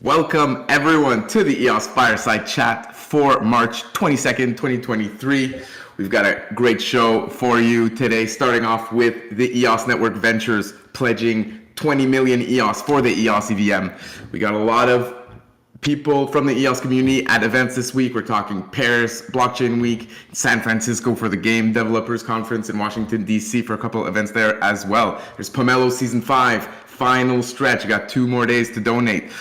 Welcome everyone to the EOS Fireside Chat for March 22nd, 2023. We've got a great show for you today, starting off with the EOS Network Ventures pledging 20 million EOS for the EOS EVM. We got a lot of people from the EOS community at events this week. We're talking Paris Blockchain Week, San Francisco for the Game Developers Conference, in Washington, D.C. for a couple of events there as well. There's Pomelo Season 5, final stretch. You got 2 more days to donate.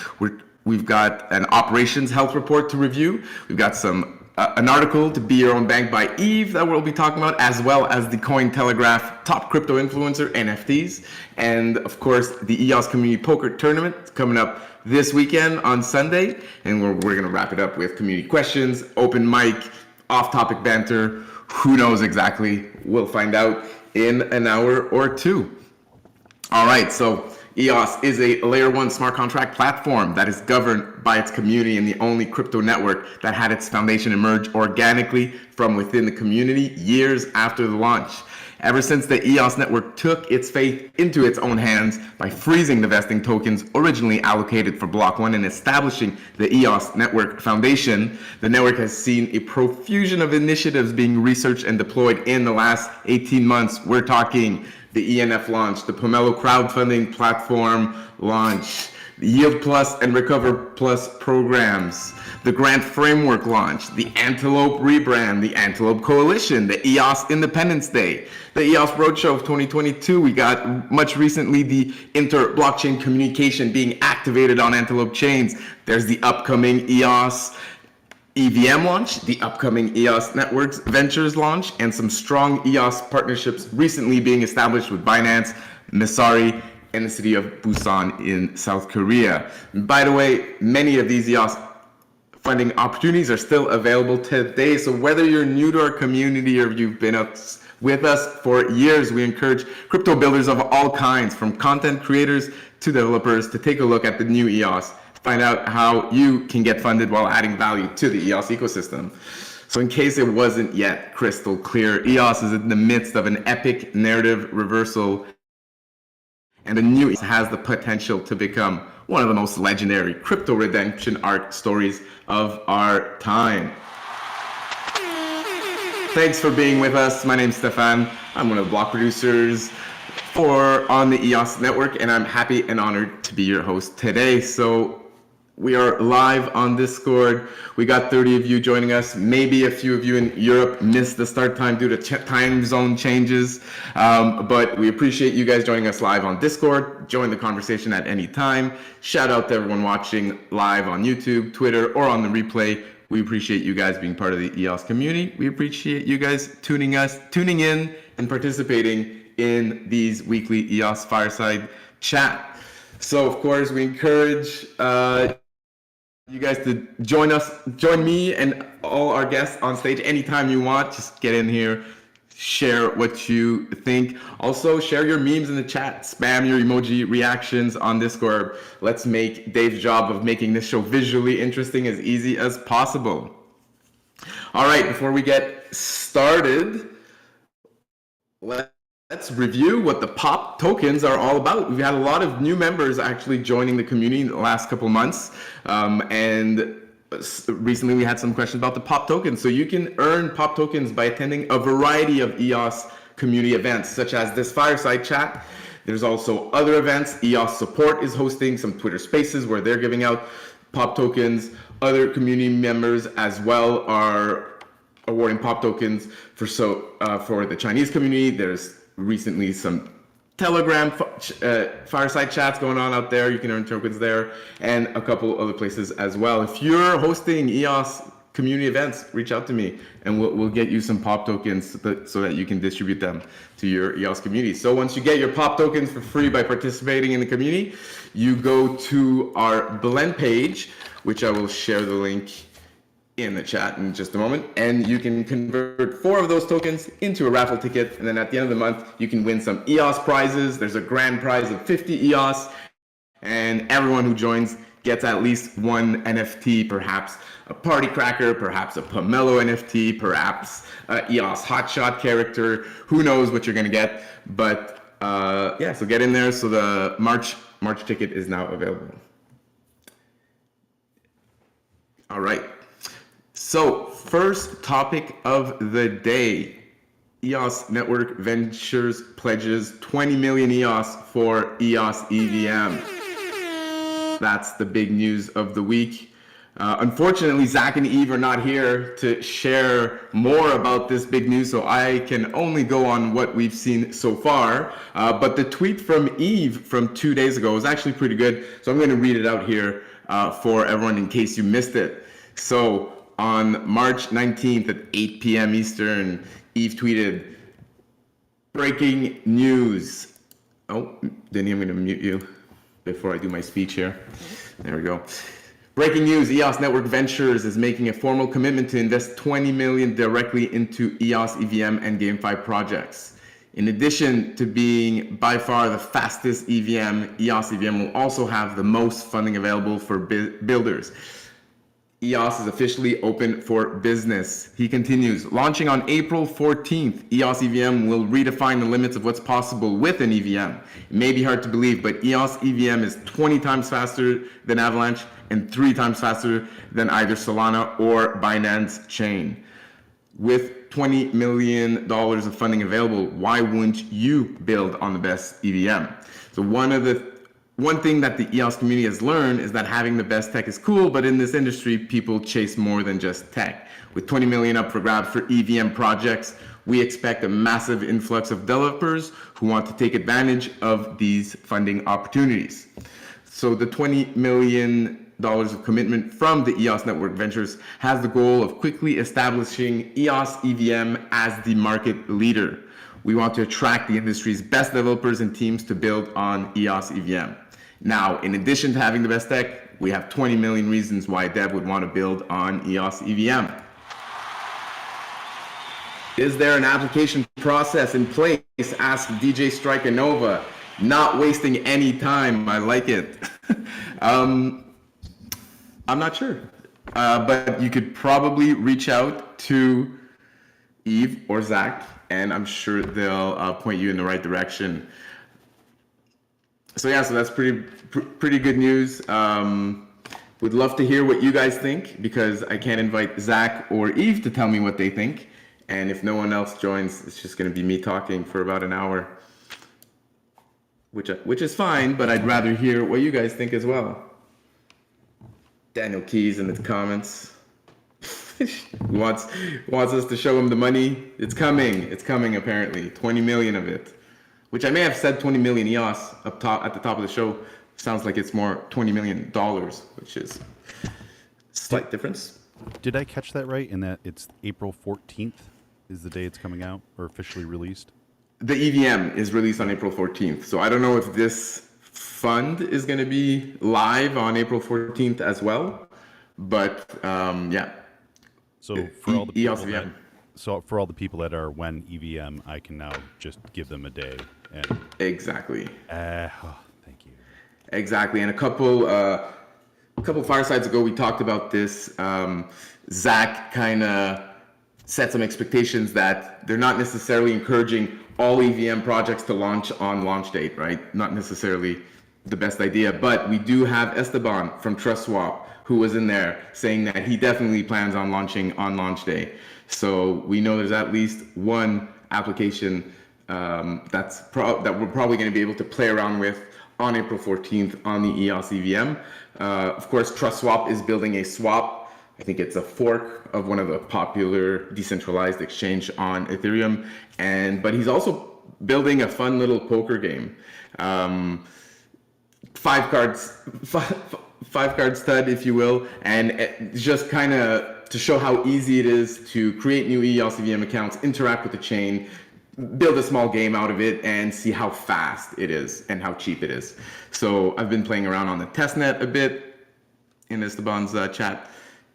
We've got an operations health report to review. We've got an article to be your own bank by Eve that we'll be talking about, as well as the Cointelegraph top crypto influencer NFTs, and of course the EOS Community Poker Tournament coming up this weekend on Sunday. And we're gonna wrap it up with community questions, open mic, off-topic banter. Who knows exactly? We'll find out in an hour or two. All right, so EOS is a layer 1 smart contract platform that is governed by its community and the only crypto network that had its foundation emerge organically from within the community years after the launch. Ever since the EOS network took its fate into its own hands by freezing the vesting tokens originally allocated for Block 1 and establishing the EOS Network Foundation, the network has seen a profusion of initiatives being researched and deployed in the last 18 months. We're talking the ENF launch, the Pomelo crowdfunding platform launch, the Yield Plus and Recover Plus programs, the Grant Framework launch, the Antelope rebrand, the Antelope Coalition, the EOS Independence Day, the EOS Roadshow of 2022. We got much recently the inter-blockchain communication being activated on Antelope chains. There's the upcoming EOS EVM launch, the upcoming EOS Networks Ventures launch, and some strong EOS partnerships recently being established with Binance, Messari, and the city of Busan in South Korea. And by the way, many of these EOS funding opportunities are still available today. So whether you're new to our community or you've been with us for years, we encourage crypto builders of all kinds, from content creators to developers, to take a look at the new EOS. Find out how you can get funded while adding value to the EOS ecosystem. So in case it wasn't yet crystal clear, EOS is in the midst of an epic narrative reversal, and the new EOS has the potential to become one of the most legendary crypto redemption arc stories of our time. Thanks for being with us. My name's Stephane. I'm one of the block producers on the EOS network, and I'm happy and honored to be your host today. So we are live on Discord. We got 30 of you joining us. Maybe a few of you in Europe missed the start time due to time zone changes. But we appreciate you guys joining us live on Discord. Join the conversation at any time. Shout out to everyone watching live on YouTube, Twitter, or on the replay. We appreciate you guys being part of the EOS community. We appreciate you guys tuning in and participating in these weekly EOS Fireside Chat. So of course, we encourage you guys to join me and all our guests on stage anytime you want. Just get in here, share what you think. Also, share your memes in the chat, spam your emoji reactions on Discord. Let's make Dave's job of making this show visually interesting as easy as possible. All right, before we get started, let's review what the POP tokens are all about. We've had a lot of new members actually joining the community in the last couple months. And recently we had some questions about the POP tokens. So you can earn POP tokens by attending a variety of EOS community events, such as this Fireside Chat. There's also other events. EOS Support is hosting some Twitter Spaces where they're giving out POP tokens. Other community members as well are awarding POP tokens for the Chinese community. There's recently some Telegram fireside chats going on out there. You can earn tokens there, and a couple other places as well. If you're hosting EOS community events, reach out to me and we'll get you some POP tokens so that you can distribute them to your EOS community. So once you get your POP tokens for free by participating in the community, you go to our blend page, which I will share the link in the chat in just a moment, and you can convert 4 of those tokens into a raffle ticket, and then at the end of the month you can win some EOS prizes. There's a grand prize of 50 EOS, and everyone who joins gets at least one NFT, perhaps a party cracker, perhaps a Pomelo NFT, perhaps a EOS hotshot character. Who knows what you're gonna get, but yeah, so get in there. So the March ticket is now available. All right. So first topic of the day, EOS Network Ventures pledges 20 million EOS for EOS EVM. That's the big news of the week. Unfortunately, Zach and Eve are not here to share more about this big news, so I can only go on what we've seen so far. But the tweet from Eve from 2 days ago was actually pretty good, so I'm going to read it out here for everyone in case you missed it. So on March 19th at 8 p.m. Eastern, Eve tweeted, "Breaking news." Oh, Denny, I'm going to mute you before I do my speech here. There we go. Breaking news, EOS Network Ventures is making a formal commitment to invest 20 million directly into EOS EVM and GameFi projects. In addition to being by far the fastest EVM, EOS EVM will also have the most funding available for builders. EOS is officially open for business. He continues, launching on April 14th, EOS EVM will redefine the limits of what's possible with an EVM. It may be hard to believe, but EOS EVM is 20 times faster than Avalanche and 3 times faster than either Solana or Binance chain. With $20 million of funding available, why wouldn't you build on the best EVM? So one thing that the EOS community has learned is that having the best tech is cool, but in this industry, people chase more than just tech. With 20 million up for grabs for EVM projects, we expect a massive influx of developers who want to take advantage of these funding opportunities. So the $20 million of commitment from the EOS Network Ventures has the goal of quickly establishing EOS EVM as the market leader. We want to attract the industry's best developers and teams to build on EOS EVM. Now, in addition to having the best tech, we have 20 million reasons why a dev would want to build on EOS EVM. Is there an application process in place? Ask DJ Strikanova. Not wasting any time. I like it. I'm not sure, but you could probably reach out to Eve or Zach, and I'm sure they'll point you in the right direction. So yeah, so that's pretty good news. Would love to hear what you guys think, because I can't invite Zach or Eve to tell me what they think. And if no one else joins, it's just going to be me talking for about an hour, which is fine, but I'd rather hear what you guys think as well. Daniel Keys in the comments wants us to show him the money. It's coming apparently, 20 million of it. Which I may have said 20 million EOS up top at the top of the show. Sounds like it's more $20 million, which is a slight difference. Did I catch that right in that it's April 14th is the day it's coming out or officially released? The EVM is released on April 14th. So I don't know if this fund is going to be live on April 14th as well. But yeah. So for all the EOS people EVM. So for all the people that are when EVM, I can now just give them a day. And exactly. Thank you. Exactly. And a couple firesides ago, we talked about this. Zach kind of set some expectations that they're not necessarily encouraging all EVM projects to launch on launch date, right? Not necessarily the best idea, but we do have Esteban from TrustSwap who was in there saying that he definitely plans on launching on launch day. So we know there's at least one application that we're probably going to be able to play around with on April 14th on the EOS EVM. Of course, TrustSwap is building a swap. I think it's a fork of one of the popular decentralized exchange on Ethereum. But he's also building a fun little poker game. Five card stud, if you will, and just kind of to show how easy it is to create new EOS EVM accounts, interact with the chain, build a small game out of it, and see how fast it is and how cheap it is. So I've been playing around on the testnet a bit in Esteban's chat,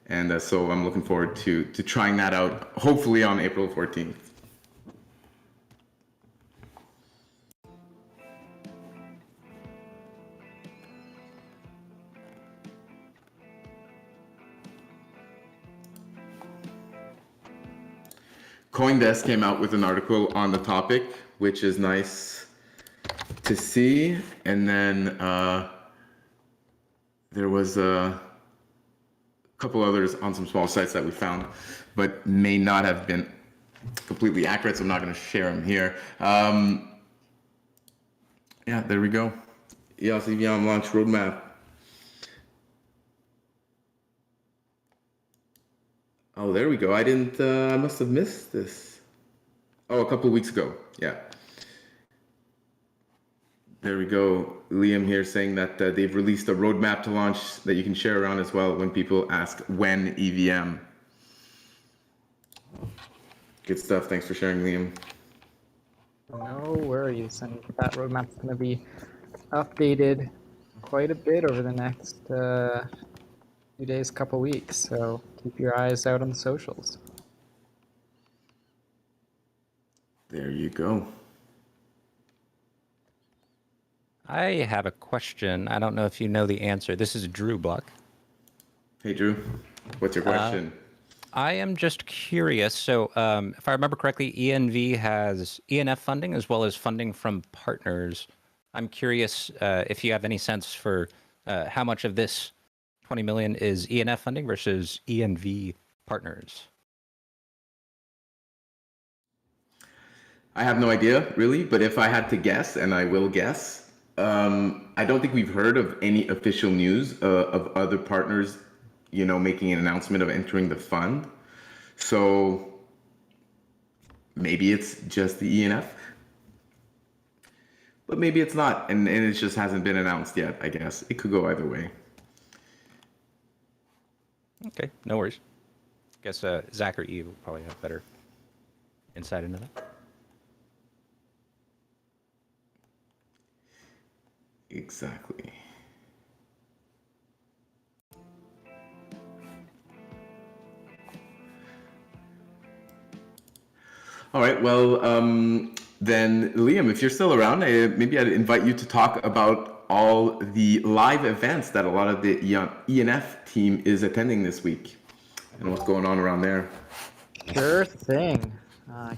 and so I'm looking forward to trying that out, hopefully on April 14th. CoinDesk came out with an article on the topic, which is nice to see. And then there was a couple others on some small sites that we found, but may not have been completely accurate, so I'm not going to share them here. Yeah, there we go. EOS EVM launch roadmap. Oh, there we go. I must have missed this. Oh, a couple of weeks ago. Yeah. There we go. Lliam here saying that they've released a roadmap to launch that you can share around as well when people ask when EVM. Good stuff. Thanks for sharing, Lliam. No worries. And that roadmap's going to be updated quite a bit over the next few days, couple weeks. So keep your eyes out on the socials. There you go. I have a question. I don't know if you know the answer. This is Drew Block. Hey, Drew. What's your question? I am just curious. So, if I remember correctly, ENV has ENF funding as well as funding from partners. I'm curious if you have any sense for how much of this 20 million is ENF funding versus ENV partners. I have no idea, really, but if I had to guess, and I will guess, I don't think we've heard of any official news of other partners, making an announcement of entering the fund. So maybe it's just the ENF, but maybe it's not, and it just hasn't been announced yet, I guess. It could go either way. Okay, no worries. Guess Zach or Eve will probably have better insight into that. Exactly. All right. Well, then, Lliam, if you're still around, maybe I'd invite you to talk about all the live events that a lot of the ENF team is attending this week and what's going on around there. Sure thing.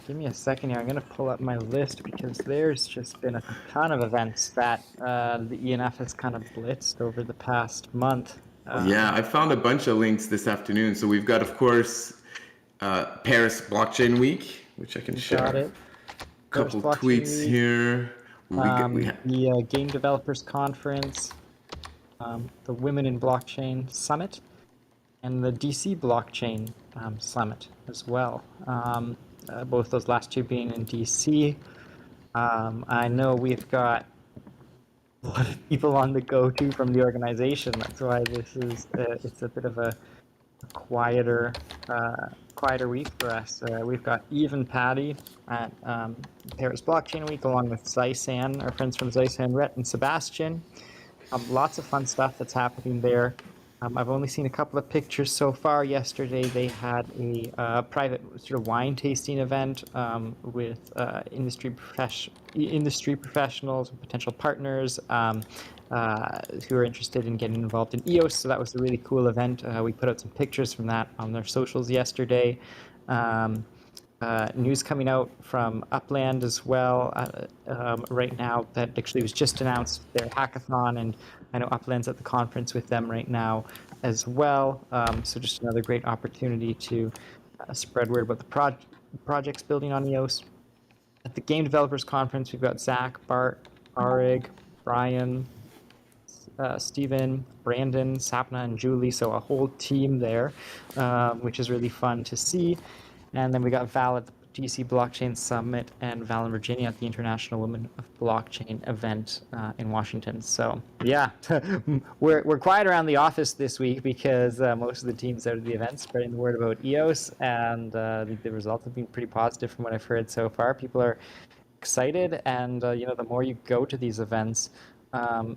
Give me a second here. I'm going to pull up my list because there's just been a ton of events that the ENF has kind of blitzed over the past month. Yeah, I found a bunch of links this afternoon. So we've got, of course, Paris Blockchain Week, which I can share. Got it. Couple Paris tweets Week, here. the Game Developers Conference, the Women in Blockchain Summit, and the DC Blockchain Summit as well. Both those last two being in DC. I know we've got a lot of people on the go-to from the organization. That's why this is it's a bit of a quieter week for us. We've got Eve and Patty at Paris Blockchain Week, along with Zysan, our friends from Zysan, Rhett and Sebastian. Lots of fun stuff that's happening there. I've only seen a couple of pictures so far. Yesterday they had a private sort of wine tasting event with industry professionals and potential partners who are interested in getting involved in EOS. So that was a really cool event. We put out some pictures from that on their socials yesterday. News coming out from Upland as well right now that actually was just announced their hackathon, and I know Upland's at the conference with them right now as well. So just another great opportunity to spread word about the projects building on EOS. At the Game Developers Conference, we've got Zach, Bart, Arig, Brian, Steven, Brandon, Sapna, and Julie, so a whole team there, which is really fun to see. And then we got Val at the DC Blockchain Summit and Val in Virginia at the International Women of Blockchain event in Washington. So yeah, we're quiet around the office this week because most of the teams out of the event spreading the word about EOS, and the results have been pretty positive from what I've heard so far. People are excited, and the more you go to these events,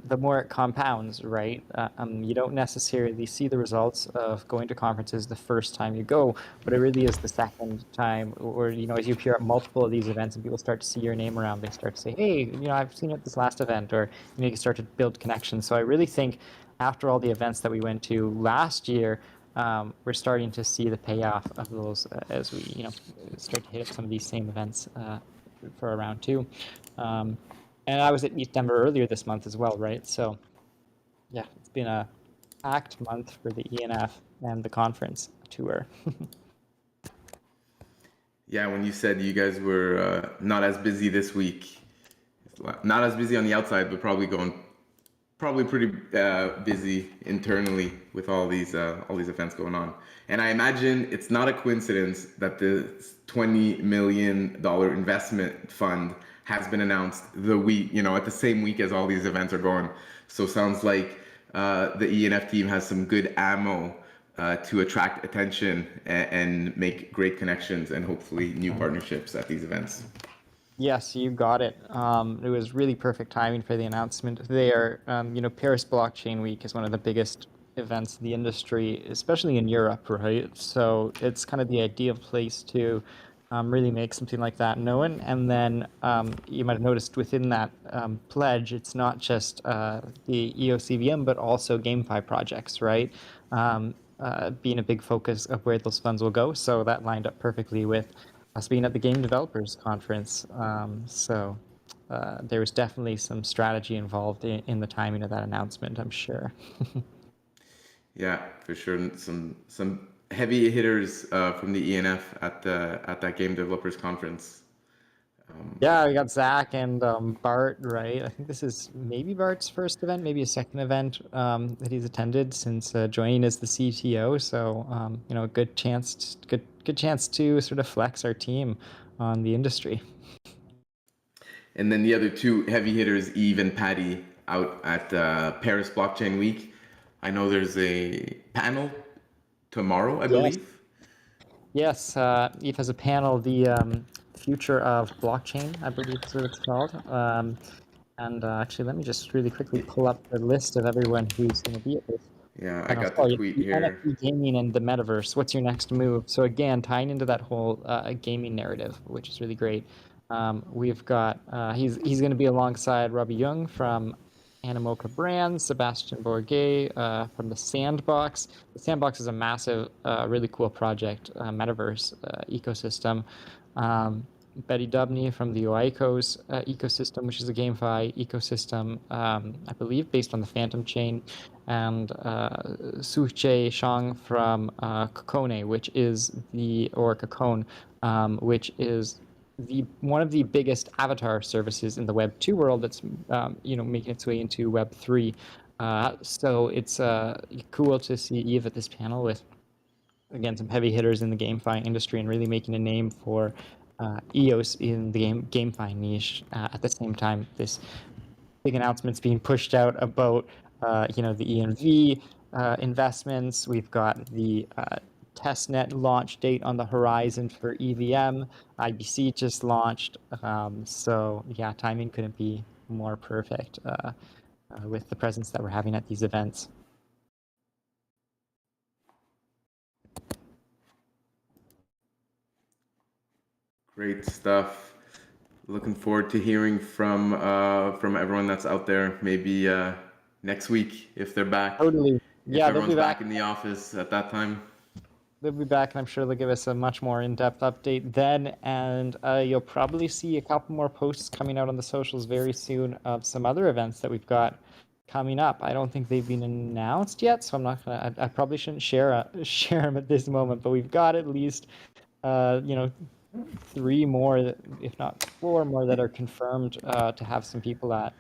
the more it compounds, right? You don't necessarily see the results of going to conferences the first time you go, but it really is the second time, or as you appear at multiple of these events and people start to see your name around, they start to say, hey, I've seen you at this last event, or you start to build connections. So I really think after all the events that we went to last year, we're starting to see the payoff of those as we start to hit up some of these same events for round two. And I was at East Denver earlier this month as well, right? So, yeah, it's been a packed month for the ENF and the conference tour. Yeah, when you said you guys were not as busy this week, not as busy on the outside, but probably pretty busy internally with all these events going on. And I imagine it's not a coincidence that the $20 million investment fund has been announced at the same week as all these events are going. So sounds like the ENF team has some good ammo to attract attention and make great connections and hopefully new partnerships at these events. Yes, you got it. It was really perfect timing for the announcement there. Paris Blockchain Week is one of the biggest events in the industry, especially in Europe, right? So it's kind of the ideal place to really make something like that known. And then you might have noticed within that pledge, it's not just the EOS EVM, but also GameFi projects, right? Being a big focus of where those funds will go. So that lined up perfectly with us being at the Game Developers Conference. There was definitely some strategy involved in the timing of that announcement, I'm sure. Yeah, for sure. Some heavy hitters from the ENF at that Game Developers Conference. Yeah, we got Zach and Bart, right? I think this is maybe Bart's first event, maybe a second event that he's attended since joining as the CTO. So, good chance to sort of flex our team on the industry. And then the other two heavy hitters, Eve and Patty, out at Paris Blockchain Week. I know there's a panel tomorrow, I believe. Yes, Eve has a panel, the future of blockchain, I believe is what it's called. Actually, let me just really quickly pull up the list of everyone who's going to be at this. Yeah, I got the tweet here. NFT gaming and the metaverse. What's your next move? So again, tying into that whole gaming narrative, which is really great. We've got he's going to be alongside Robbie Young from Animoca Brands, Sebastian Bourget from the Sandbox. The Sandbox is a massive, really cool project, metaverse ecosystem. Betty Dubney from the Oikos ecosystem, which is a GameFi ecosystem, I believe, based on the Phantom chain, and Suche Shang from Kokone, which is Kokone, which is one of the biggest avatar services in the Web 2 world that's making its way into Web 3. So it's cool to see Eve at this panel with, again, some heavy hitters in the GameFi industry and really making a name for EOS in the GameFi niche. At the same time, this big announcement's being pushed out about the ENV investments. We've got the testnet launch date on the horizon for EVM. IBC just launched. So yeah, timing couldn't be more perfect with the presence that we're having at these events. Great stuff. Looking forward to hearing from everyone that's out there. Maybe next week if they're back. Totally. If everyone's back in the office at that time. They'll be back, and I'm sure they'll give us a much more in-depth update then. And you'll probably see a couple more posts coming out on the socials very soon of some other events that we've got coming up. I don't think they've been announced yet, so I'm not gonna. I probably shouldn't share them at this moment. But we've got at least, 3 more, if not 4 more, that are confirmed to have some people at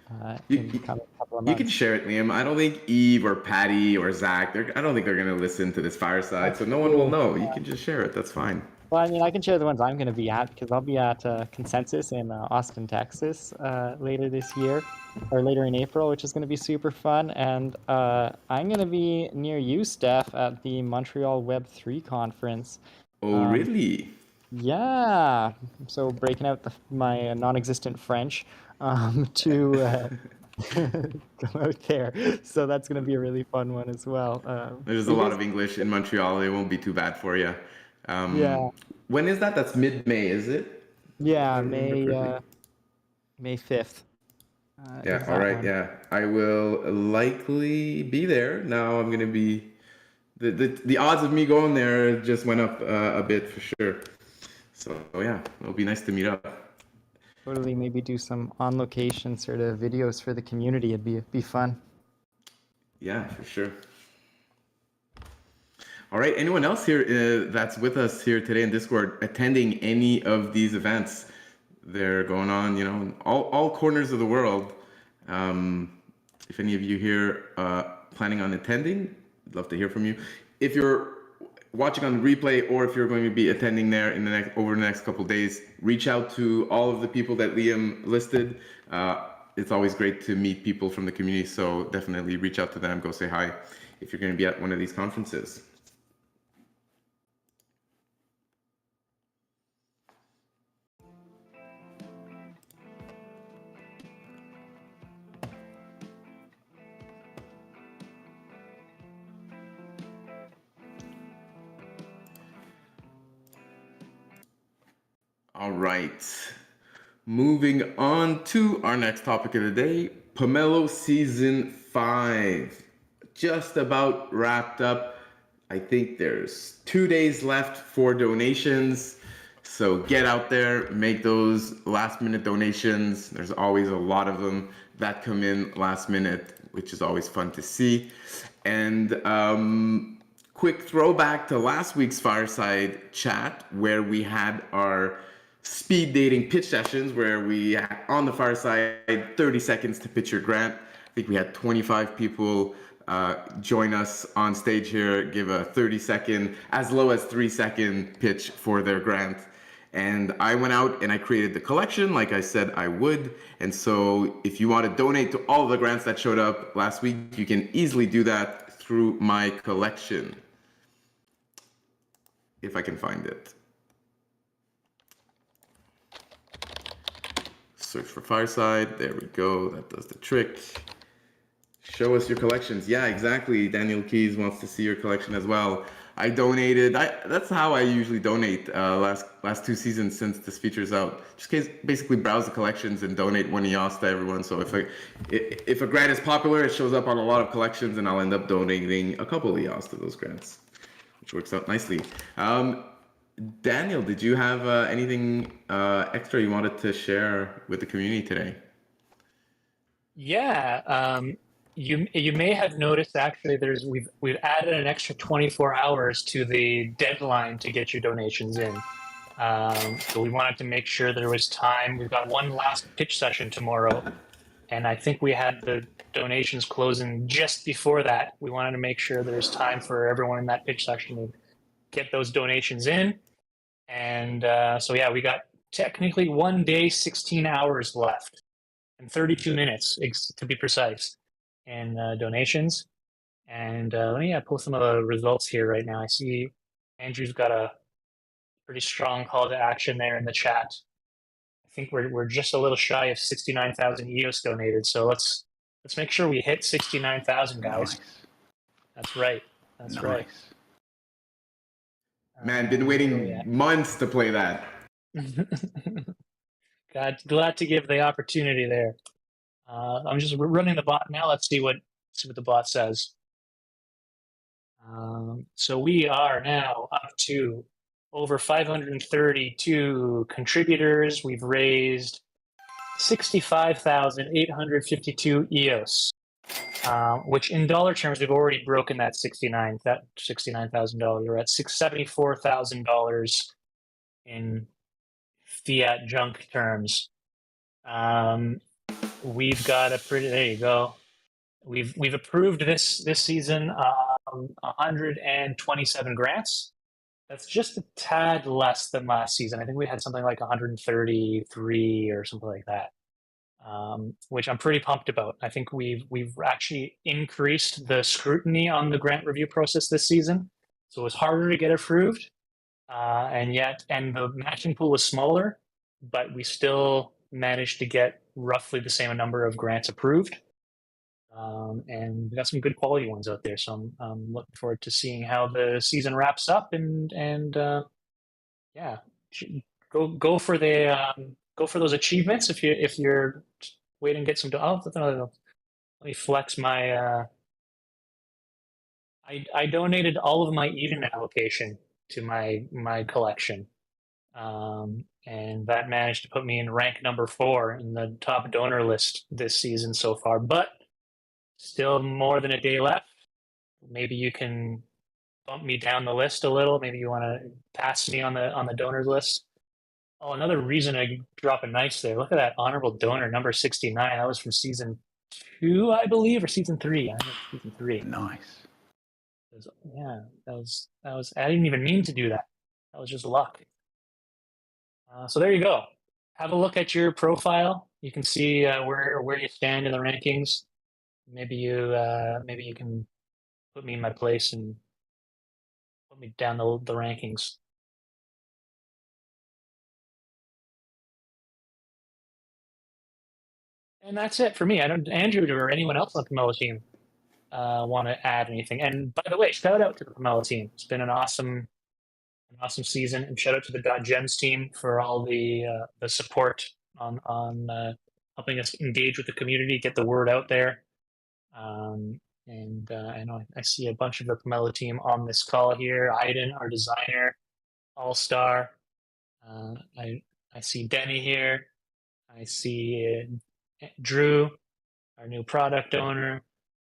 in the coming couple of months. You can share it, Lliam. I don't think Eve or Patty or Zach, I don't think they're going to listen to this fireside, so no one will know. You can just share it. That's fine. Well, I mean, I can share the ones I'm going to be at, because I'll be at Consensus in Austin, Texas later this year, or later in April, which is going to be super fun. And I'm going to be near you, Steph, at the Montreal Web3 conference. Oh, really? Yeah. So breaking out my non-existent French to go out there. So that's going to be a really fun one as well. There's a lot of English in Montreal. It won't be too bad for you. Yeah. When is that? That's mid-May, is it? Yeah, May 5th. Yeah, all right, yeah. I will likely be there. Now I'm going to be... The odds of me going there just went up a bit for sure. So yeah, it'll be nice to meet up. Totally, maybe do some on-location sort of videos for the community. It'd be fun. Yeah, for sure. All right. Anyone else here that's with us here today in Discord attending any of these events? They're going on, you know, in all corners of the world. If any of you here planning on attending, I'd love to hear from you. If you're watching on the replay, or if you're going to be attending there in over the next couple of days, reach out to all of the people that Lliam listed. It's always great to meet people from the community, so definitely reach out to them, go say hi if you're going to be at one of these conferences. All right, moving on to our next topic of the day, Pomelo Season 5. Just about wrapped up. I think there's 2 days left for donations. So get out there, make those last minute donations. There's always a lot of them that come in last minute, which is always fun to see. And quick throwback to last week's Fireside chat, where we had our speed dating pitch sessions, where we had on the Fireside 30 seconds to pitch your grant. I think we had 25 people join us on stage here, give a 30-second, as low as 3-second pitch for their grant. And I went out and I created the collection like I said I would. And so if you want to donate to all of the grants that showed up last week, you can easily do that through my collection, if I can find it. Search for Fireside. There we go. That does the trick. Show us your collections. Yeah, exactly. Daniel Keys wants to see your collection as well. I donated. That's how I usually donate last 2 seasons since this feature's out. Just basically browse the collections and donate one EOS to everyone. So if a grant is popular, it shows up on a lot of collections, and I'll end up donating a couple of EOS to those grants, which works out nicely. Daniel, did you have anything extra you wanted to share with the community today? Yeah, you may have noticed actually we've added an extra 24 hours to the deadline to get your donations in. So we wanted to make sure there was time. We've got one last pitch session tomorrow, and I think we had the donations closing just before that. We wanted to make sure there's time for everyone in that pitch session to get those donations in. And so yeah, we got technically 1 day, 16 hours left, and 32 minutes to be precise, in donations. And let me pull some of the results here right now. I see Andrew's got a pretty strong call to action there in the chat. I think we're just a little shy of 69,000 EOS donated. So let's make sure we hit 69,000, guys. Nice. That's right. That's Nice. right. Man, been waiting months to play that. Glad to give the opportunity there. I'm just running the bot now. Let's see what the bot says. So we are now up to over 532 contributors. We've raised 65,852 EOS, which in dollar terms, we've already broken that $69,000. We're at $74,000 in fiat junk terms. We've got a pretty, there you go. We've approved this season 127 grants. That's just a tad less than last season. I think we had something like 133 or something like that, which I'm pretty pumped about. I think we've actually increased the scrutiny on the grant review process this season, so it was harder to get approved, and the matching pool was smaller, but we still managed to get roughly the same number of grants approved. And we got some good quality ones out there. So I'm looking forward to seeing how the season wraps up, and yeah, go for those achievements if you're waiting to get some. Let me flex my. I donated all of my Eden allocation to my collection, and that managed to put me in rank number 4 in the top donor list this season so far. But still more than a day left. Maybe you can bump me down the list a little. Maybe you want to pass me on the donors list. Oh, another reason I drop a nice there. Look at that honorable donor number 69. That was from season 2, I believe, or season 3. I think season 3. Nice. Yeah, that was. I didn't even mean to do that. That was just luck. So there you go. Have a look at your profile. You can see where you stand in the rankings. Maybe you can put me in my place and put me down the rankings. And that's it for me. I don't, Andrew or anyone else on the Pomelo team want to add anything. And by the way, shout out to the Pomelo team. It's been an awesome season, and shout out to the .gems team for all the support on helping us engage with the community, get the word out there. And I know I see a bunch of the Pomelo team on this call here. Aiden, our designer, all-star. I see Denny here. I see Drew, our new product owner.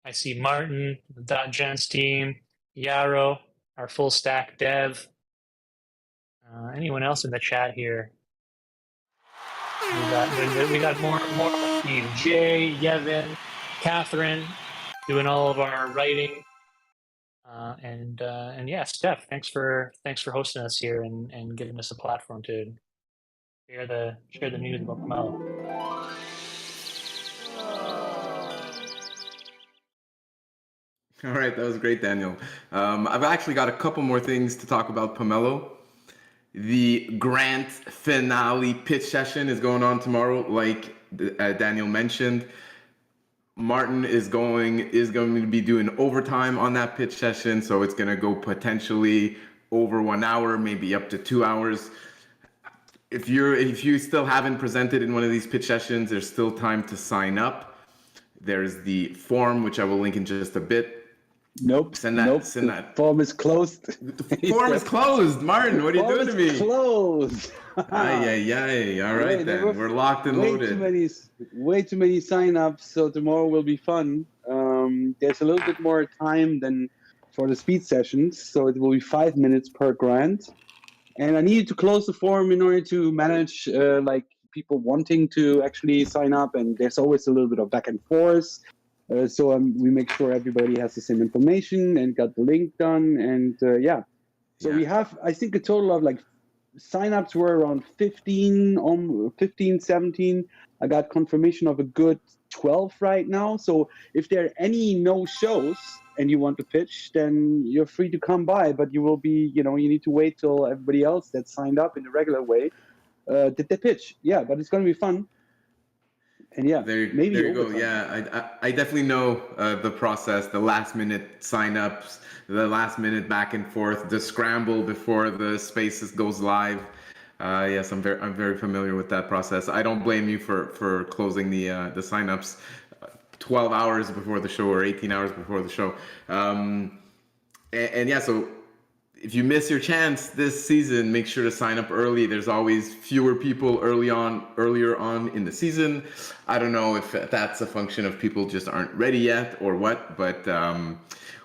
I see Martin, the .gems team. Yarrow, our full stack dev. Anyone else in the chat here? We got more Steve, Jay, Yevon, Catherine, doing all of our writing, and yeah, Steph, thanks for hosting us here and giving us a platform to share the news about Pomelo. All right, that was great, Daniel. I've actually got a couple more things to talk about Pomelo. The grand finale pitch session is going on tomorrow, like Daniel mentioned. Martin is going to be doing overtime on that pitch session, so it's going to go potentially over 1 hour, maybe up to 2 hours. If you still haven't presented in one of these pitch sessions, there's still time to sign up. There's the form, which I will link in just a bit. Nope. Send that. The form is closed. The form is closed. Martin, what are you doing to me? Closed. Ay. All right, then. We're locked and loaded. Way too many sign-ups, so tomorrow will be fun. There's a little bit more time than for the speed sessions, so it will be 5 minutes per grant. And I needed to close the form in order to manage like people wanting to actually sign up, and there's always a little bit of back and forth. So we make sure everybody has the same information and got the link done, and yeah. So we have, I think, a total of like signups were around 15, 17. I got confirmation of a good 12 right now. So if there are any no-shows and you want to pitch, then you're free to come by, but you will be, you need to wait till everybody else that signed up in the regular way did the pitch. Yeah, but it's going to be fun. And yeah, there you go. Yeah, I definitely know the process, the last minute signups, the last minute back and forth, the scramble before the spaces goes live. Yes, I'm very familiar with that process. I don't blame you for closing the signups 12 hours before the show or 18 hours before the show. And yeah, so if you miss your chance this season, make sure to sign up early. There's always fewer people earlier on in the season. I don't know if that's a function of people just aren't ready yet or what, but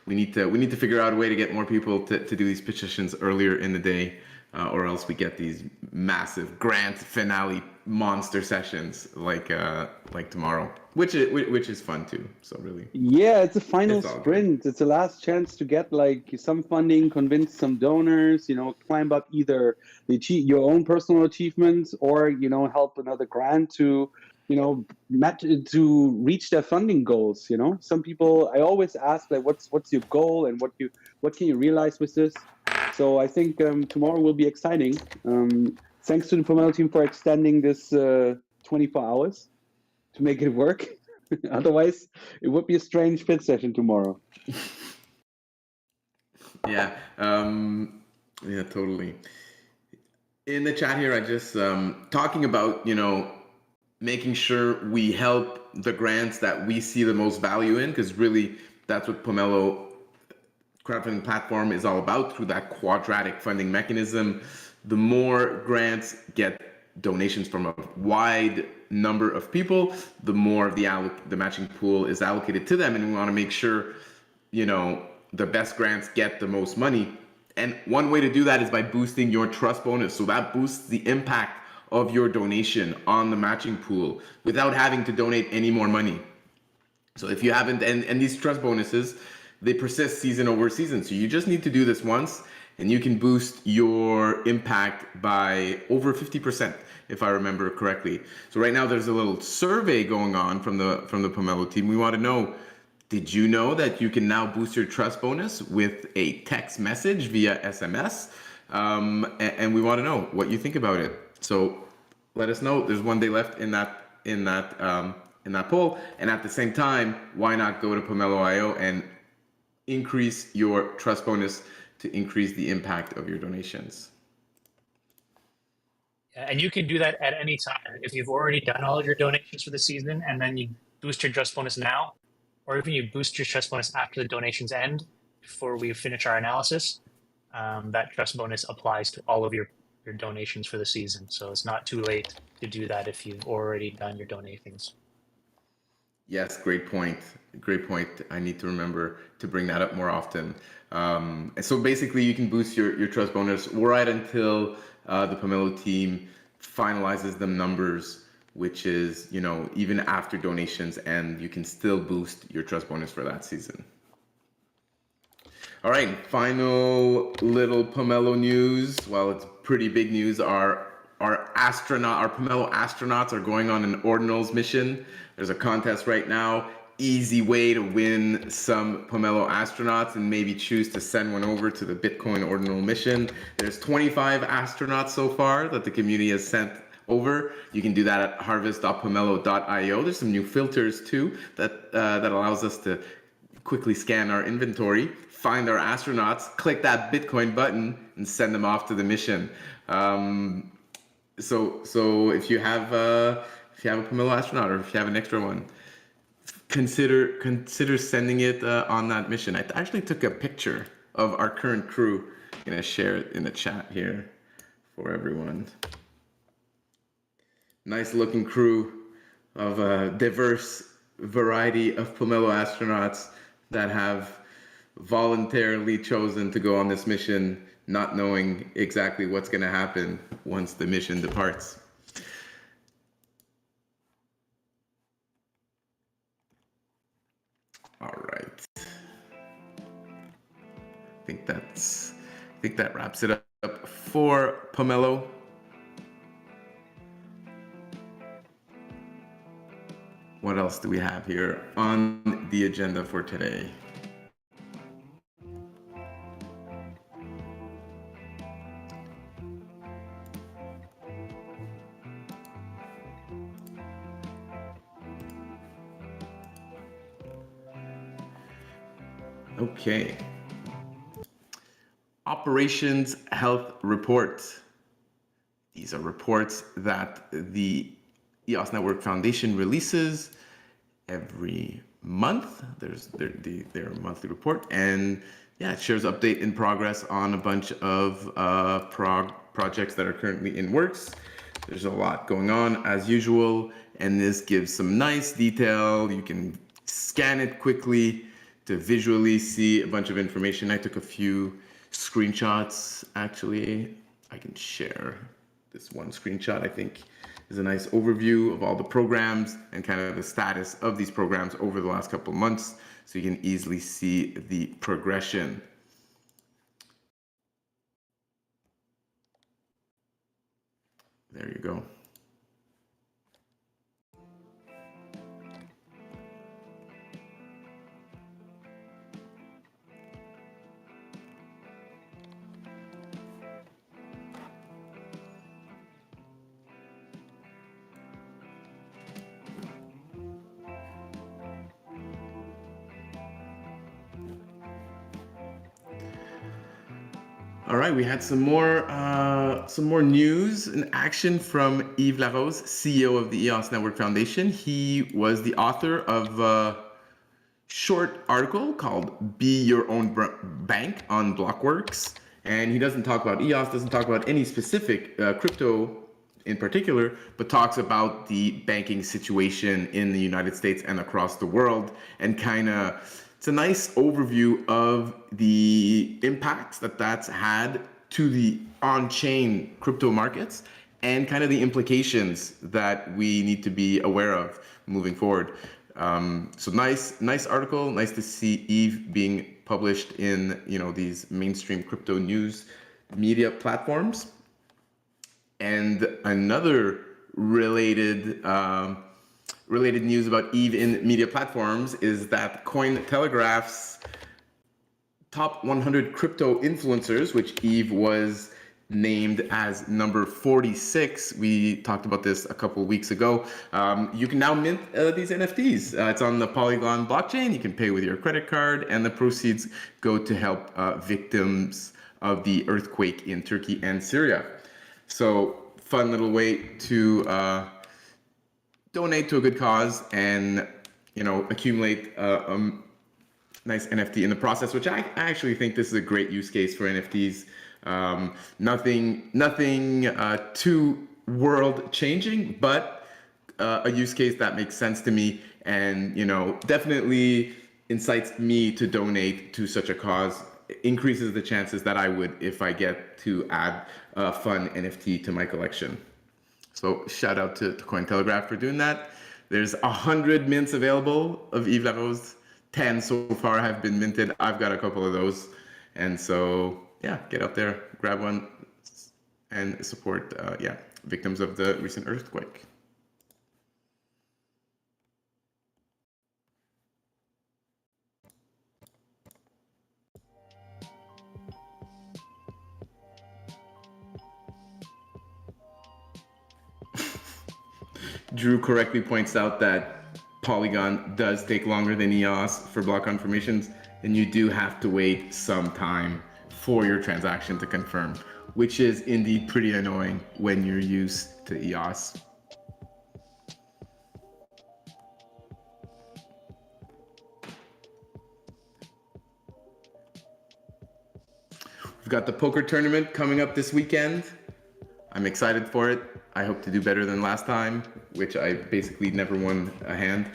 we need to figure out a way to get more people to do these pitch sessions earlier in the day, or else we get these massive grand finale monster sessions like tomorrow, which is fun too. So really, yeah, it's a final sprint. It's the last chance to get like some funding, convince some donors, climb up either your own personal achievements or help another grant to to reach their funding goals. Some people, I always ask like, what's your goal and what can you realize with this? So I think tomorrow will be exciting. Thanks to the Pomelo team for extending this 24 hours to make it work. Otherwise, it would be a strange pitch session tomorrow. Yeah, yeah, totally. In the chat here, I just talking about making sure we help the grants that we see the most value in, because really that's what Pomelo crowdfunding platform is all about, through that quadratic funding mechanism. The more grants get donations from a wide number of people, the more of the matching pool is allocated to them, and we want to make sure the best grants get the most money. And one way to do that is by boosting your trust bonus. So that boosts the impact of your donation on the matching pool without having to donate any more money. So if you haven't, and these trust bonuses, they persist season over season. So you just need to do this once and you can boost your impact by over 50%, if I remember correctly. So right now there's a little survey going on from the Pomelo team. We want to know, did you know that you can now boost your trust bonus with a text message via SMS? And we want to know what you think about it. So let us know. There's 1 day left in that poll. And at the same time, why not go to Pomelo.io and increase your trust bonus to increase the impact of your donations? And you can do that at any time. If you've already done all of your donations for the season and then you boost your trust bonus now, or even you boost your trust bonus after the donations end, before we finish our analysis, that trust bonus applies to all of your donations for the season. So it's not too late to do that if you've already done your donations. Yes, great point. Great point. I need to remember to bring that up more often. And so basically you can boost your trust bonus right until the Pomelo team finalizes the numbers, which is, even after donations, and you can still boost your trust bonus for that season. All right, final little Pomelo news. Well, it's pretty big news. Our Pomelo astronauts are going on an ordinals mission. There's a contest right now. Easy way to win some Pomelo astronauts and maybe choose to send one over to the Bitcoin ordinal mission. There's 25 astronauts so far that the community has sent over. You can do that at harvest.pomelo.io. There's some new filters too that allows us to quickly scan our inventory, find our astronauts, click that Bitcoin button, and send them off to the mission. So if you have a Pomelo astronaut, or if you have an extra one, consider sending it on that mission. I actually took a picture of our current crew. I'm gonna share it in the chat here for everyone. Nice looking crew of a diverse variety of Pomelo astronauts that have voluntarily chosen to go on this mission, not knowing exactly what's going to happen once the mission departs. All right. I think that wraps it up for Pomelo. What else do we have here on the agenda for today? Okay. Operations Health Report. These are reports that the EOS Network Foundation releases every month. There's their monthly report, and it shares update in progress on a bunch of projects that are currently in works. There's a lot going on as usual, and this gives some nice detail. You can scan it quickly to visually see a bunch of information. I took a few screenshots actually. I can share this one screenshot. I think is a nice overview of all the programs and kind of the status of these programs over the last couple of months, so you can easily see the progression. There you go. All right, we had some more news and action from Yves Larose, CEO of the EOS Network Foundation. He was the author of a short article called "Be Your Own Bank" on Blockworks, and he doesn't talk about EOS, doesn't talk about any specific crypto in particular, but talks about the banking situation in the United States and across the world, and kind of it's a nice overview of the impacts that that's had to the on-chain crypto markets and kind of the implications that we need to be aware of moving forward. So nice article. Nice to see EVE being published in these mainstream crypto news media platforms. And another related news about EVE in media platforms is that Cointelegraph's top 100 crypto influencers, which EVE was named as number 46. We talked about this a couple of weeks ago. You can now mint these NFTs. It's on the Polygon blockchain. You can pay with your credit card, and the proceeds go to help victims of the earthquake in Turkey and Syria. So fun little way to donate to a good cause and accumulate a nice NFT in the process, which I actually think this is a great use case for NFTs. Nothing too world changing, but a use case that makes sense to me, and definitely incites me to donate to such a cause. Increases the chances that I would if I get to add a fun NFT to my collection. So shout out to Cointelegraph for doing that. There's 100 mints available of EVE levels. 10 so far have been minted. I've got a couple of those, and so yeah, get out there, grab one, and support victims of the recent earthquake. Drew correctly points out that Polygon does take longer than EOS for block confirmations, and you do have to wait some time for your transaction to confirm, which is indeed pretty annoying when you're used to EOS. We've got the poker tournament coming up this weekend. I'm excited for it. I hope to do better than last time, which I basically never won a hand.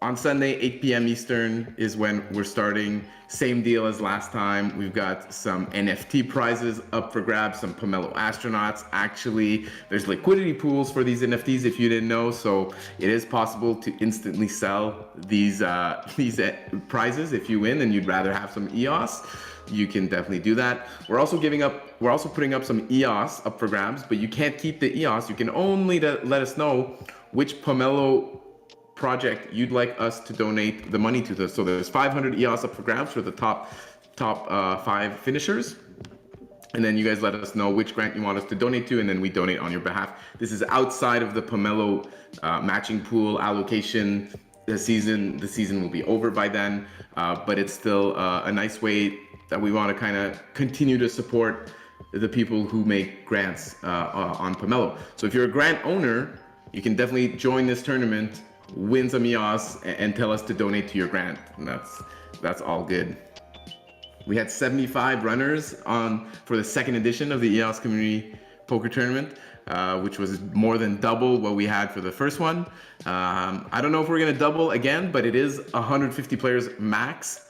On Sunday, 8 p.m. Eastern is when we're starting. Same deal as last time. We've got some NFT prizes up for grabs, some Pomelo astronauts. Actually, there's liquidity pools for these NFTs if you didn't know, so it is possible to instantly sell these prizes if you win and you'd rather have some EOS. You can definitely do that. We're also putting up some EOS up for grabs, but you can't keep the EOS. You can only let us know which Pomelo project you'd like us to donate the money to. So there's 500 EOS up for grabs for the top 5 finishers. And then you guys let us know which grant you want us to donate to, and then we donate on your behalf. This is outside of the Pomelo matching pool allocation. The season will be over by then, but it's still a nice way that we want to kind of continue to support the people who make grants on Pomelo. So if you're a grant owner, you can definitely join this tournament, win some EOS, and tell us to donate to your grant. And that's all good. We had 75 runners for the second edition of the EOS Community Poker Tournament, which was more than double what we had for the first one. I don't know if we're gonna double again, but it is 150 players max,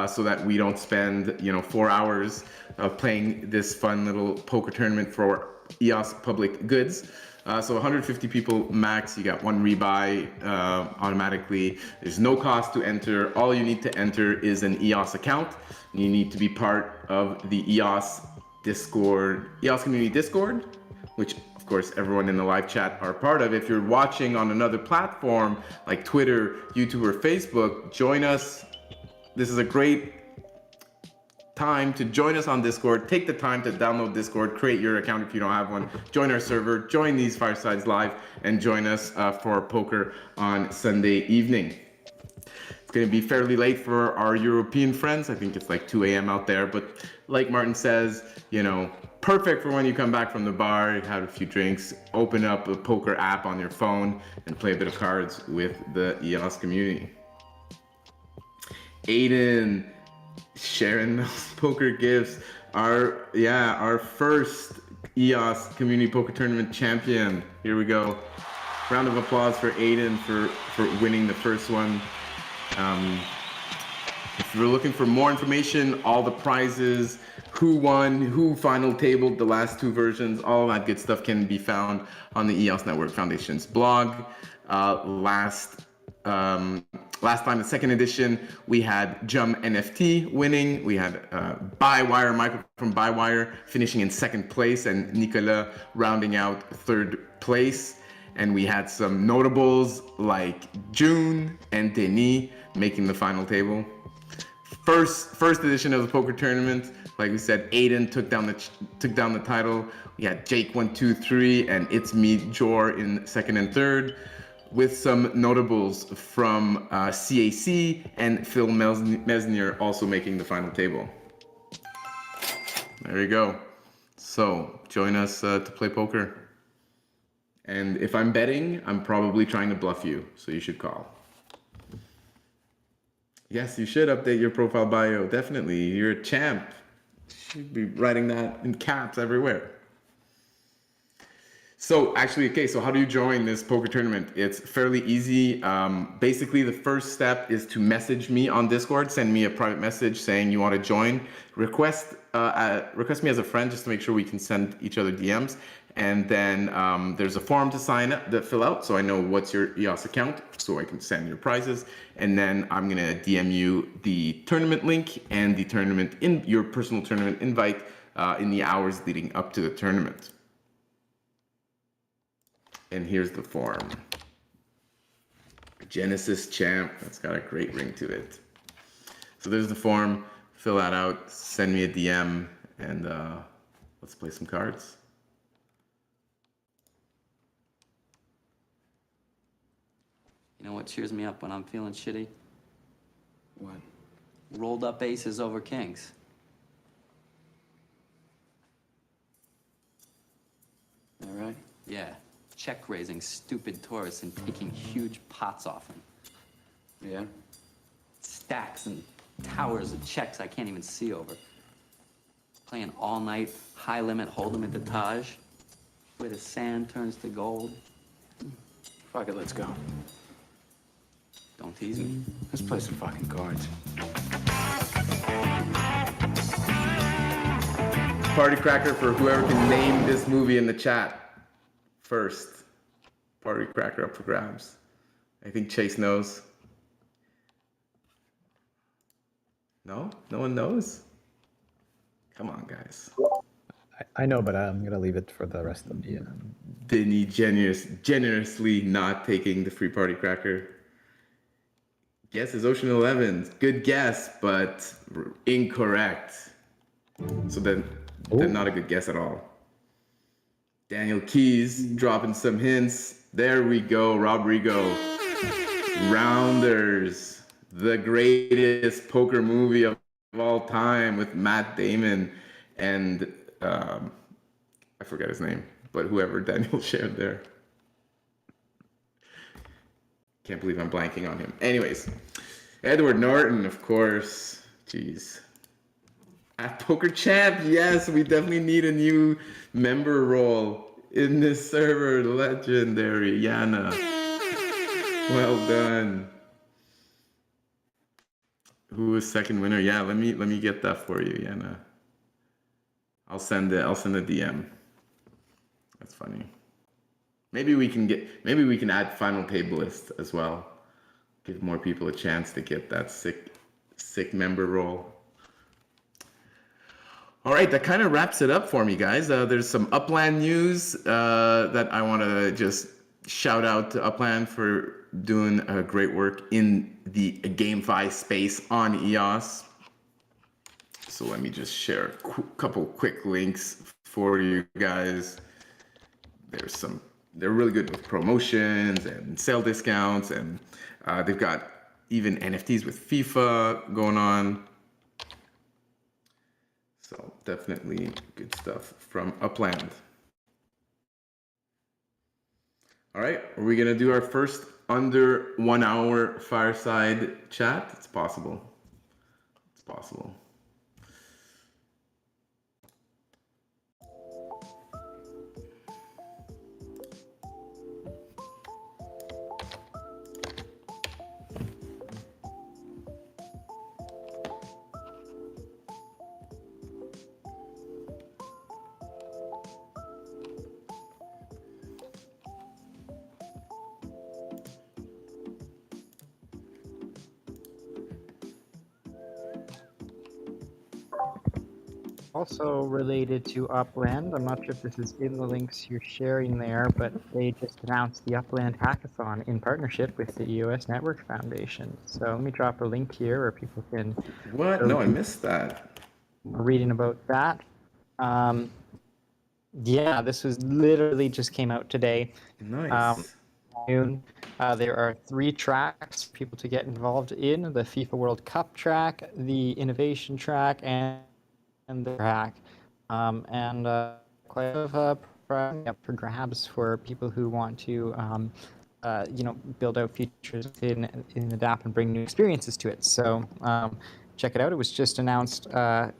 so that we don't spend 4 hours of playing this fun little poker tournament for EOS public goods. So 150 people max. You got 1 rebuy automatically. There's no cost to enter. All you need to enter is an EOS account. You need to be part of the EOS Discord, EOS Community Discord, which of course everyone in the live chat are part of. If you're watching on another platform like Twitter, YouTube, or Facebook, join us. This is a great time to join us on Discord. Take the time to download Discord, create your account if you don't have one, join our server, join these Firesides live, and join us for poker on Sunday evening. It's going to be fairly late for our European friends. I think it's like 2 a.m. out there, but like Martin says, perfect for when you come back from the bar, have a few drinks, open up a poker app on your phone, and play a bit of cards with the EOS community. Aiden, sharing those poker gifts. Our first EOS Community Poker Tournament champion. Here we go. Round of applause for Aiden for winning the first one. If you're looking for more information, all the prizes, who won, who final tabled the last two versions, all that good stuff can be found on the EOS Network Foundation's blog. Last time, the second edition, we had Jum NFT winning. We had Michael from Bywire finishing in second place, and Nicolas rounding out third place. And we had some notables like June and Denis making the final table. First edition of the poker tournament, like we said, Aiden took down the title. We had Jake 123 and It's Me Jor in second and third, with some notables from CAC and Phil Mesnier also making the final table. There you go. So join us to play poker. And if I'm betting, I'm probably trying to bluff you, so you should call. Yes, you should update your profile bio. Definitely, you're a champ. Should be writing that in caps everywhere. So actually, okay, so how do you join this poker tournament? It's fairly easy. Basically, the first step is to message me on Discord, send me a private message saying you want to join. Request me as a friend just to make sure we can send each other DMs. And then there's a form to fill out, so I know what's your EOS account, so I can send your prizes. And then I'm gonna DM you the tournament link and your personal tournament invite in the hours leading up to the tournament. And here's the form. Genesis Champ, that's got a great ring to it. So there's the form, fill that out, send me a DM, and let's play some cards. You know what cheers me up when I'm feeling shitty? What? Rolled up aces over kings. All right. Yeah. Check raising stupid tourists and taking huge pots off them. Yeah? Stacks and towers of checks I can't even see over. Playing all night, high limit hold'em at the Taj, where the sand turns to gold. Fuck it, let's go. Don't tease me. Let's play some fucking cards. Party cracker for whoever can name this movie in the chat first. Party cracker up for grabs. I think Chase knows. No? No one knows? Come on, guys. I know, but I'm gonna leave it for the rest of the. Denis generously not taking the free party cracker. Guess is Ocean 11. Good guess, but incorrect. So then not a good guess at all. Daniel Keys dropping some hints. There we go, Rodrigo. Rounders, the greatest poker movie of all time with Matt Damon and I forget his name, but whoever Daniel shared there. Can't believe I'm blanking on him. Anyways, Edward Norton, of course. Jeez. At Poker Champ, yes, we definitely need a new member role in this server. Legendary, Yana. Well done. Who is second winner? Yeah, let me get that for you, Yana. I'll send a DM. That's funny. Maybe we can add final table list as well. Give more people a chance to get that sick member role. All right, that kind of wraps it up for me, guys. There's some Upland news that I want to just shout out to Upland for doing great work in the GameFi space on EOS. So let me just share a couple quick links for you guys. They're really good with promotions and sale discounts, and they've got even NFTs with FIFA going on. So definitely good stuff from Upland. All right, are we gonna do our first under 1 hour fireside chat? It's possible. It's possible. Also related to Upland, I'm not sure if this is in the links you're sharing there, but they just announced the Upland hackathon in partnership with the EOS Network Foundation. So let me drop a link here where people can What? No, I missed that. reading about that. Yeah, this was literally just came out today. Nice. June. There are 3 tracks for people to get involved in: the FIFA World Cup track, the innovation track, and the track. Quite a lot of up for grabs for people who want to build out features in the DApp and bring new experiences to it. So check it out. It was just announced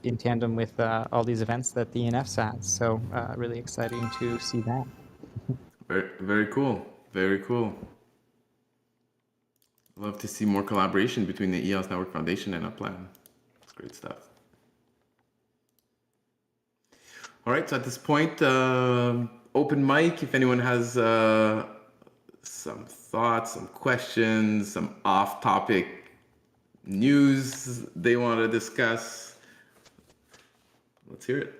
in tandem with all these events that the ENF's at. So really exciting to see that. Very, very cool. Very cool. Love to see more collaboration between the EOS Network Foundation and Upland. It's great stuff. All right, so at this point, open mic. If anyone has some thoughts, some questions, some off-topic news they want to discuss, let's hear it.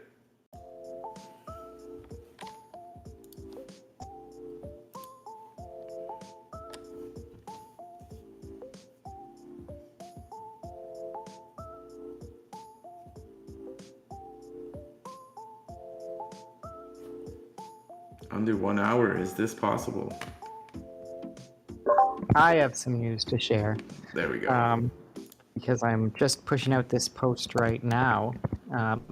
Under 1 hour, is this possible? I have some news to share. There we go. Because I'm just pushing out this post right now.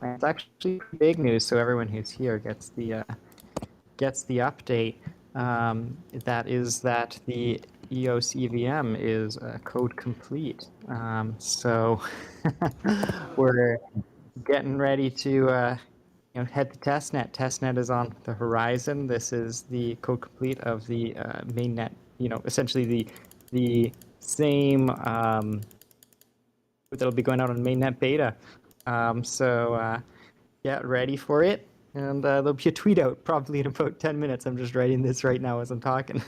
It's actually big news, so everyone who's here gets the update. That is that the EOS EVM is code complete. So we're getting ready to head to testnet. Testnet is on the horizon. This is the code complete of the mainnet. Essentially the same that'll be going out on mainnet beta. So get ready for it, and there'll be a tweet out probably in about 10 minutes. I'm just writing this right now as I'm talking.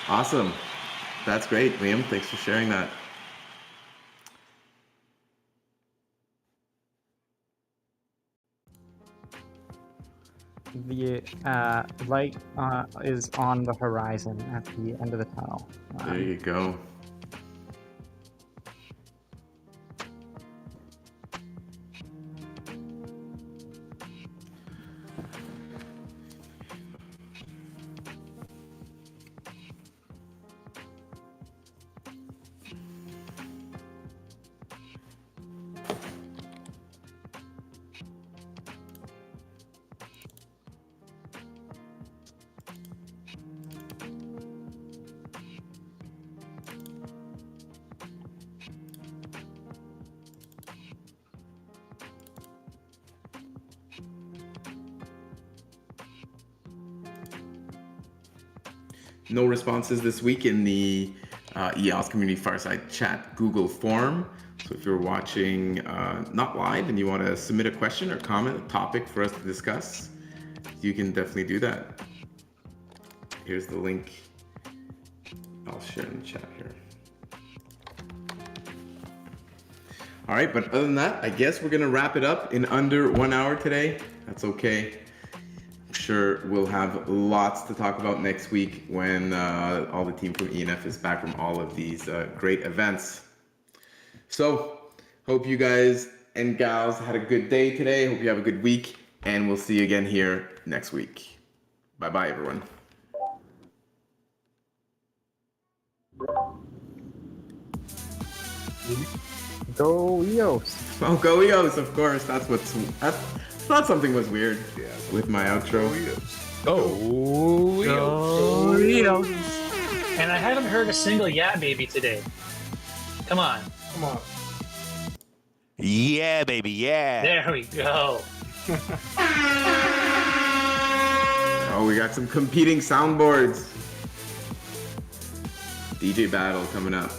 Awesome. That's great, Liam. Thanks for sharing that. The light is on the horizon at the end of the tunnel. There you go. No responses this week in the EOS Community Fireside Chat Google form. So if you're watching not live and you want to submit a question or comment, a topic for us to discuss, you can definitely do that. Here's the link. I'll share in the chat here. All right, but other than that, I guess we're going to wrap it up in under 1 hour today. That's okay. Sure, we'll have lots to talk about next week when all the team from ENF is back from all of these great events. So, hope you guys and gals had a good day today. Hope you have a good week, and we'll see you again here next week. Bye-bye, everyone. Go EOS! Oh, go EOS, of course. That's thought something was weird with my outro. Go EOS. And I haven't heard a single yeah baby today. Come on. Yeah, baby, yeah. There we go. Oh, we got some competing soundboards. DJ battle coming up.